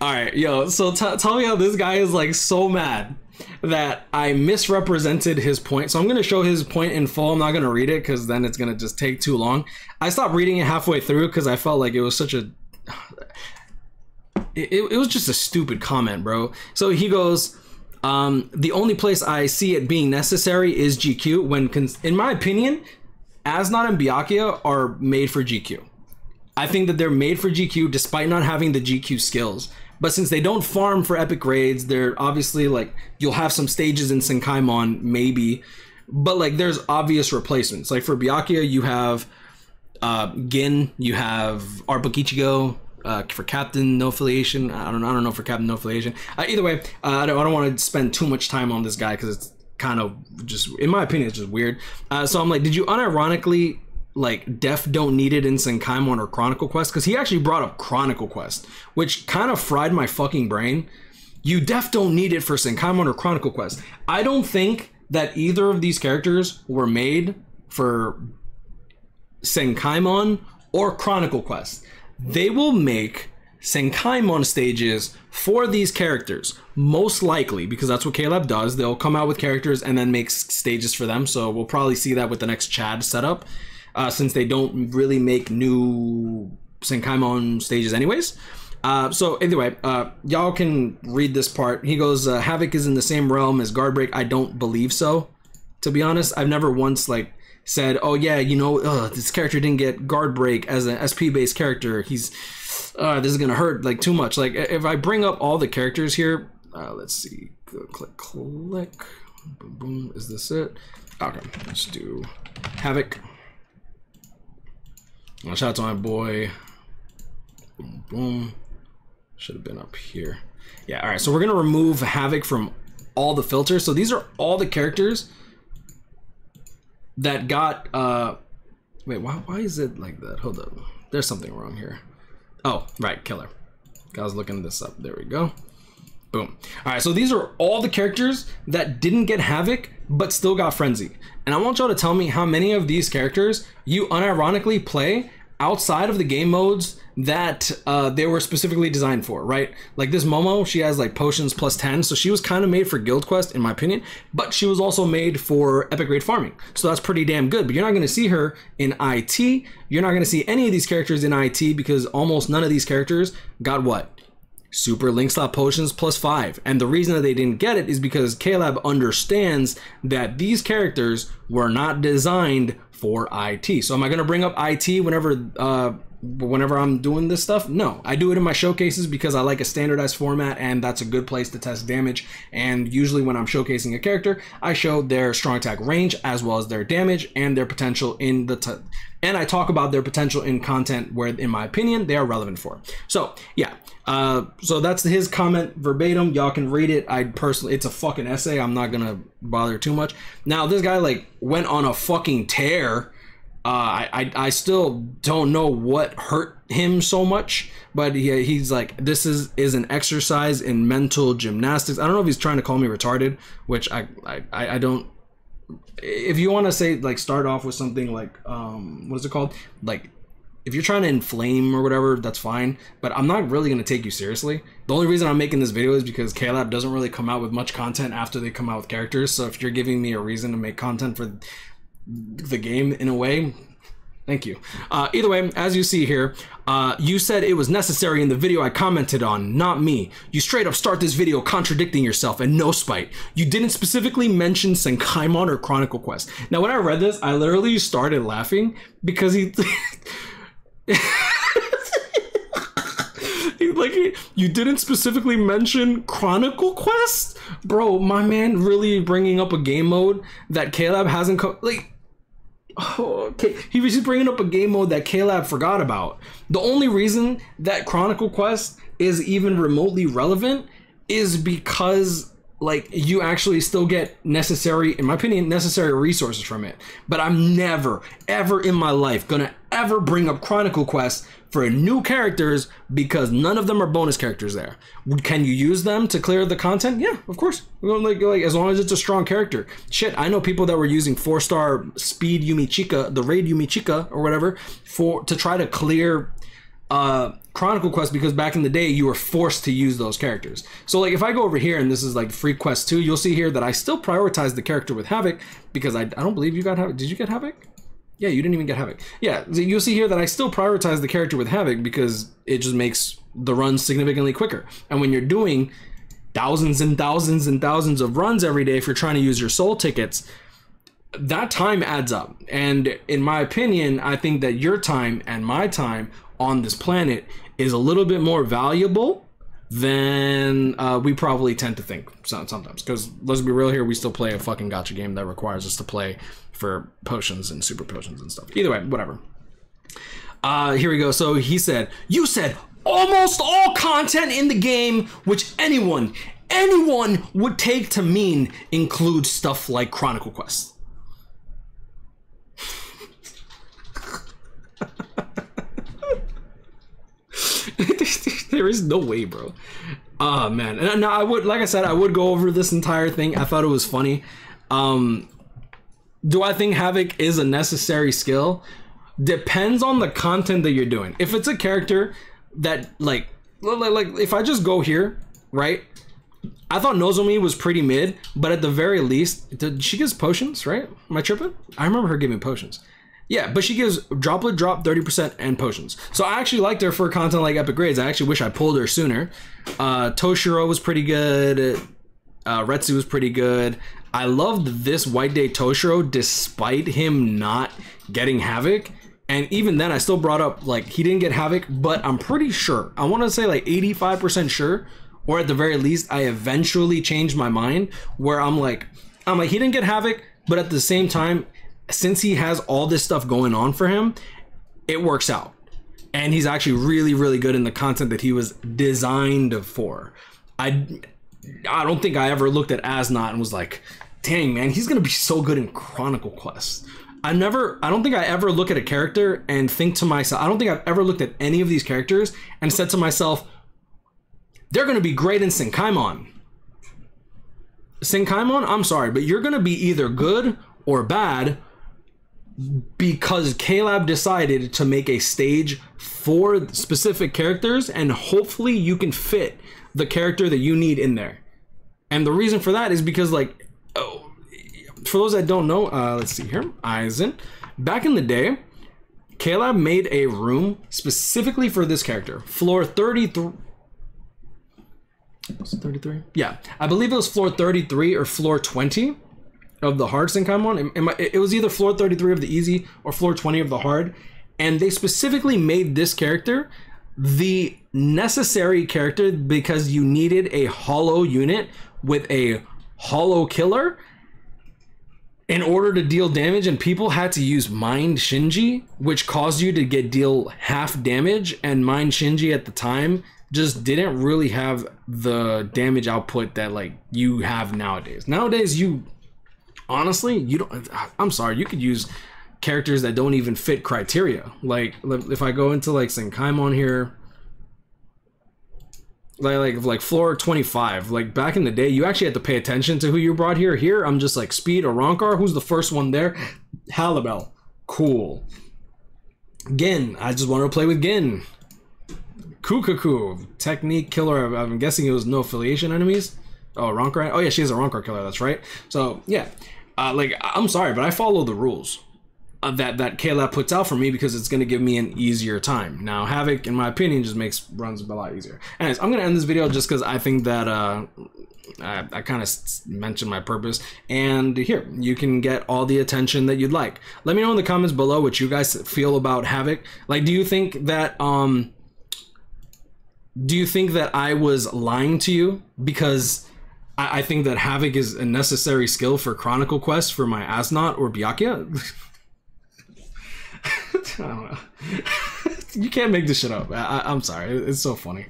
All right, yo. So tell me how this guy is like so mad that I misrepresented his point. So I'm gonna show his point in full. I'm not gonna read it because then it's gonna just take too long. I stopped reading it halfway through because I felt like it was such a. It was just a stupid comment, bro. So he goes, the only place I see it being necessary is GQ. When, in my opinion, Asnod and Byakuya are made for GQ. I think that they're made for GQ despite not having the GQ skills. But since they don't farm for epic raids, they're obviously like, you'll have some stages in Senkaimon, maybe. But like, there's obvious replacements. Like for Byakuya, you have Gin, you have Arpa Kichigo. For Captain No Affiliation, I don't know for Captain No Affiliation. Either way, I don't want to spend too much time on this guy because it's kind of just, in my opinion, it's just weird. So I'm like, did you unironically like don't need it in Senkaimon or Chronicle Quest? Because he actually brought up Chronicle Quest, which kind of fried my fucking brain. You don't need it for Senkaimon or Chronicle Quest. I don't think that either of these characters were made for Senkaimon or Chronicle Quest. They will make Senkaimon stages for these characters, most likely, because that's what KLab does. They'll come out with characters and then make stages for them. So we'll probably see that with the next Chad setup, since they don't really make new Senkaimon stages anyways. So anyway, y'all can read this part. He goes, Havoc is in the same realm as Guardbreak. I don't believe so, to be honest. I've never once like said, oh yeah, you know, this character didn't get Guard Break as an SP based character. He's this is gonna hurt like too much. Like if I bring up all the characters here, let's see, click, boom, boom. Is this it? Okay, let's do Havoc. Shout out to my boy. Boom, boom. Should have been up here. Yeah. All right. So we're gonna remove Havoc from all the filters. So these are all the characters that got wait, why is it like that? Hold up, there's something wrong here. Oh right, killer. I was looking this up. There we go. Boom. All right, so these are all the characters that didn't get Havoc but still got Frenzy, and I want y'all to tell me how many of these characters you unironically play outside of the game modes that they were specifically designed for, right? Like this Momo, she has like potions plus 10, so she was kind of made for Guild Quest in my opinion, but she was also made for epic raid farming, so that's pretty damn good. But you're not going to see her in IT. You're not going to see any of these characters in IT because almost none of these characters got what? Super Link Slot potions plus 5. And the reason that they didn't get it is because KLab understands that these characters were not designed for IT. So am I going to bring up IT whenever I'm doing this stuff? No, I do it in my showcases because I like a standardized format, and that's a good place to test damage. And usually when I'm showcasing a character, I show their strong attack range as well as their damage and their potential in the and I talk about their potential in content where, in my opinion, they are relevant for. So yeah, so that's his comment verbatim. Y'all can read it. I personally, it's a fucking essay. I'm not gonna bother too much. Now this guy like went on a fucking tear. I still don't know what hurt him so much, but he's like, this is an exercise in mental gymnastics. I don't know if he's trying to call me retarded, which I don't. If you want to say like start off with something like what is it called, like if you're trying to inflame or whatever, that's fine, but I'm not really going to take you seriously. The only reason I'm making this video is because KLab doesn't really come out with much content after they come out with characters. So if you're giving me a reason to make content for the game in a way, thank you. Either way, as you see here, you said it was necessary in the video I commented on, not me. You straight up start this video contradicting yourself, and no spite. You didn't specifically mention Senkaimon or Chronicle Quest. Now when I read this, I literally started laughing because he you didn't specifically mention Chronicle Quest? Bro, my man really bringing up a game mode that KLab hasn't like. Oh, okay. He was just bringing up a game mode that KLab forgot about. The only reason that Chronicle Quest is even remotely relevant is because like you actually still get necessary, in my opinion, necessary resources from it. But I'm never, ever in my life gonna ever bring up Chronicle Quest for new characters because none of them are bonus characters there. Can you use them to clear the content? Yeah, of course. Like as long as it's a strong character. Shit, I know people that were using 4-star speed Yumichika, the raid Yumichika or whatever, to try to clear Chronicle Quest because back in the day you were forced to use those characters. So like if I go over here and this is like free quest 2, you'll see here that I still prioritize the character with Havoc because I don't believe you got Havoc. Did you get Havoc? Yeah, you didn't even get Havoc. Yeah, you'll see here that I still prioritize the character with Havoc because it just makes the runs significantly quicker. And when you're doing thousands and thousands and thousands of runs every day, if you're trying to use your soul tickets, that time adds up. And in my opinion, I think that your time and my time on this planet is a little bit more valuable than we probably tend to think sometimes. Because let's be real here, we still play a fucking gacha game that requires us to play for potions and super potions and stuff. Either way, whatever. Here we go. So he said, you said almost all content in the game which anyone would take to mean includes stuff like Chronicle Quest. There is no way, bro. Oh man. And now I would, like I said, I would go over this entire thing. I thought it was funny. Do I think Havoc is a necessary skill? Depends on the content that you're doing. If it's a character that like if I just go here, right? I thought Nozomi was pretty mid, but at the very least, she gives potions, right? Am I tripping? I remember her giving potions. Yeah, but she gives droplet drop 30% and potions. So I actually liked her for content like Epic Grades. I actually wish I pulled her sooner. Toshiro was pretty good. Retsu was pretty good. I loved this White Day Toshiro despite him not getting Havoc. And even then I still brought up like he didn't get Havoc, but I'm pretty sure. I want to say like 85% sure, or at the very least I eventually changed my mind where I'm like he didn't get Havoc, but at the same time, since he has all this stuff going on for him, it works out. And he's actually really, really good in the content that he was designed for. I don't think I ever looked at Asnot and was like, dang man, he's gonna be so good in Chronicle Quest. I don't think I ever look at a character and think to myself, I don't think I've ever looked at any of these characters and said to myself, they're gonna be great in Senkaimon. Senkaimon, I'm sorry, but you're gonna be either good or bad because K-Lab decided to make a stage for specific characters, and hopefully you can fit the character that you need in there. And the reason for that is because, like, for those that don't know, let's see here, Aizen. Back in the day, K-Lab made a room specifically for this character. Floor 33. Was it 33? Yeah, I believe it was floor 33 or floor 20 of the hard Senkaimon. It was either floor 33 of the easy or floor 20 of the hard. And they specifically made this character the necessary character because you needed a hollow unit with a hollow killer in order to deal damage, and people had to use Mind Shinji, which caused you to deal half damage, and Mind Shinji at the time just didn't really have the damage output that like you have nowadays. Nowadays, honestly, you don't. I'm sorry, you could use characters that don't even fit criteria. Like if I go into like Senkaimon here, like floor 25, like back in the day, you actually had to pay attention to who you brought here. Here, I'm just like Speed or Ronkar. Who's the first one there? Halibel. Cool. Gin. I just wanted to play with Gin. Kukaku. Technique killer. I'm guessing it was no affiliation enemies. Oh, Ronkar. Oh yeah, she has a Ronkar killer. That's right. So yeah, like I'm sorry, but I follow the rules that K-Lab puts out for me because it's going to give me an easier time. Now, Havoc, in my opinion, just makes runs a lot easier. Anyways, I'm going to end this video just because I think that I kind of mentioned my purpose. And here, you can get all the attention that you'd like. Let me know in the comments below what you guys feel about Havoc. Like, do you think that I was lying to you? Because I think that Havoc is a necessary skill for Chronicle Quest for my Asnot or Byakuya. I don't know. You can't make this shit up. I'm sorry. It's so funny.